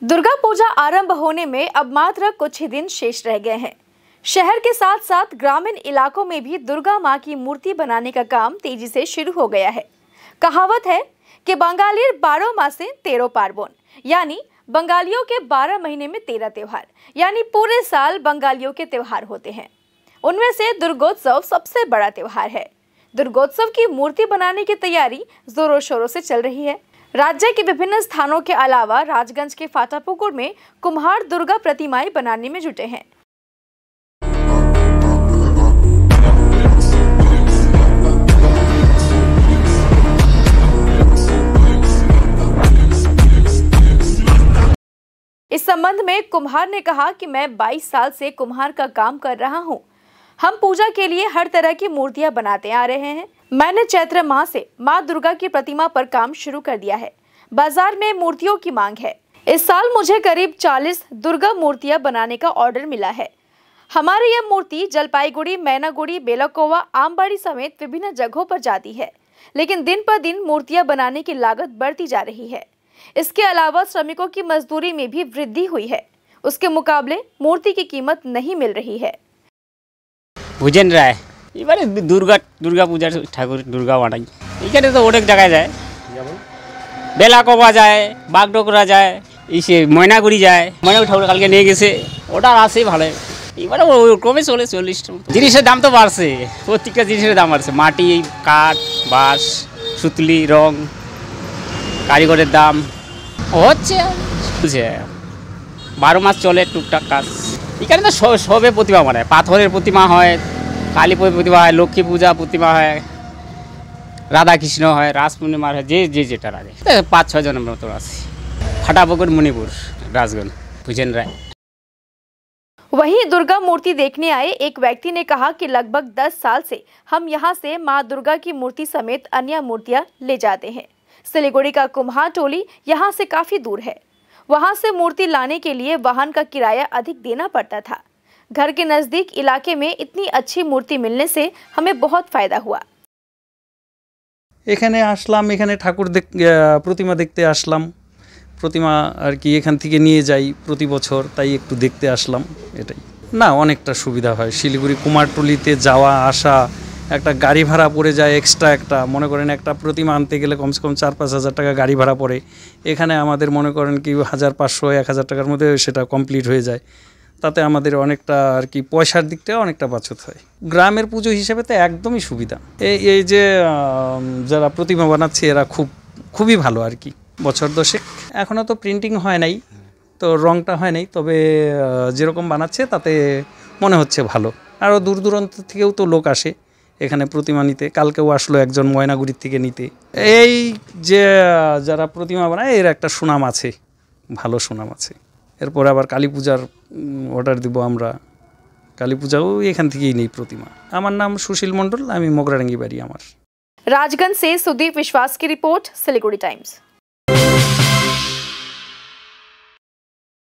दुर्गा पूजा आरंभ होने में अब मात्र कुछ ही दिन शेष रह गए हैं। शहर के साथ साथ ग्रामीण इलाकों में भी दुर्गा मां की मूर्ति बनाने का काम तेजी से शुरू हो गया है। कहावत है कि बंगाली 12 मासे 13 पार्वण, यानी बंगालियों के 12 महीने में 13 त्योहार, यानी पूरे साल बंगालियों के त्योहार होते हैं। उनमें से दुर्गोत्सव सबसे बड़ा त्योहार है। दुर्गोत्सव की मूर्ति बनाने की तैयारी जोरों शोरों से चल रही है। राज्य के विभिन्न स्थानों के अलावा राजगंज के फाटापुकुर में कुम्हार दुर्गा प्रतिमाएं बनाने में जुटे हैं। इस संबंध में कुम्हार ने कहा कि मैं 22 साल से कुम्हार का काम कर रहा हूं। हम पूजा के लिए हर तरह की मूर्तियां बनाते आ रहे हैं। मैंने चैत्र माह से मां दुर्गा की प्रतिमा पर काम शुरू कर दिया है। बाजार में मूर्तियों की मांग है। इस साल मुझे करीब 40 दुर्गा मूर्तियां बनाने का ऑर्डर मिला है। हमारी यह मूर्ति जलपाईगुड़ी, मैनागुड़ी, बेलाकोवा, आमबाड़ी समेत विभिन्न जगहों पर जाती है, लेकिन दिन पर दिन मूर्तियां बनाने की लागत बढ़ती जा रही है। इसके अलावा श्रमिकों की मजदूरी में भी वृद्धि हुई है। उसके मुकाबले मूर्ति की कीमत नहीं मिल रही है। भुजेन राय এবারে দুর্গা পূজার ঠাকুর দুর্গা বানাই। এখানে তো অনেক জায়গায় যায়, যেমন বেলাকোবা যায়, বাগডোগরা যায়, ইসে ময়নাগুড়ি যায়। ময়নাগুড়ি ঠাকুর কালকে নিয়ে গেছে, ওটা আসে ভালো। এবারে ক্রমে চলে 40টা। জিনিসের দাম তো বাড়ছে, প্রত্যেকটা জিনিসের দাম বাড়ছে। মাটি, কাঠ, বাঁশ, সুতলি, রং, কারিগরের দাম হচ্ছে 12 মাস চলে টুকটাক কাজ। এখানে তো সবে প্রতিমা বানায়, পাথরের প্রতিমা হয়, কালী প্রতিমা হয়, লক্ষ্মী পূজা প্রতিমা হয়, রাধা কৃষ্ণ হয়, রাস পূর্ণিমা হয়, যে যেটা লাগে। 5-6 জনের মতো আছে। फाटापुकुर मणिपुर राजगंज भुजेन राय। वहीं दुर्गा मूर्ति देखने आए एक व्यक्ति ने कहा कि लगभग 10 साल से हम यहां से मां दुर्गा की मूर्ति समेत अन्य मूर्तियां ले जाते हैं। सिलीगुड़ी का कुम्हार टोली यहां से काफी दूर है। वहां से मूर्ति लाने के लिए वाहन का किराया अधिक देना पड़ता था। घर के नजदीक इलाके में इतनी अच्छी मूर्ति मिलने से हमें बहुत फायदा हुआ। এখানে আসলাম, এখানে ঠাকুর প্রতিমা দেখতে আসলাম। প্রতিমা আর কি এখান থেকে নিয়ে যাই প্রতি বছর, তাই একটু দেখতে আসলাম। এটাই না, অনেকটা সুবিধা হয়। শিলিগুড়ি কুমারটুলিতে যাওয়া আসা, একটা গাড়ি ভাড়া পড়ে যায় এক্সট্রা। একটা মনে করেন একটা প্রতিমা আনতে গেলে কমসে কম 4-5 হাজার টাকা গাড়ি ভাড়া পড়ে। এখানে আমাদের মনে করেন কি 1500-1000 টাকার মধ্যে সেটা কমপ্লিট হয়ে যায়। তাতে আমাদের অনেকটা আর কি পয়সার দিকটা অনেকটা বাঁচত হয়। গ্রামের পুজো হিসেবে তো একদমই সুবিধা। এই যে যারা প্রতিমা বানাচ্ছে এরা খুবই ভালো আর কি। বছর 10 এখনও তো প্রিন্টিং হয় নাই, তো রংটা হয় নাই, তবে যেরকম বানাচ্ছে তাতে মনে হচ্ছে ভালো। আরও দূর দূরান্ত থেকেও তো লোক আসে এখানে প্রতিমা নিতে। কালকেও আসলো একজন ময়নাগুড়ির থেকে নিতে। এই যে যারা প্রতিমা বানায় এর একটা সুনাম আছে, ভালো সুনাম আছে। এরপর আবার কালী পূজার অর্ডার দিব আমরা। কালী পূজাও এখান থেকেই নেই প্রতিমা। আমার নাম সুশীল মণ্ডল, আমি মোগরাডাঙ্গি বাড়ি আমার। राजगंज से सुदीप विश्वास की रिपोर्ट, सिलीगुड़ी टाइम्स।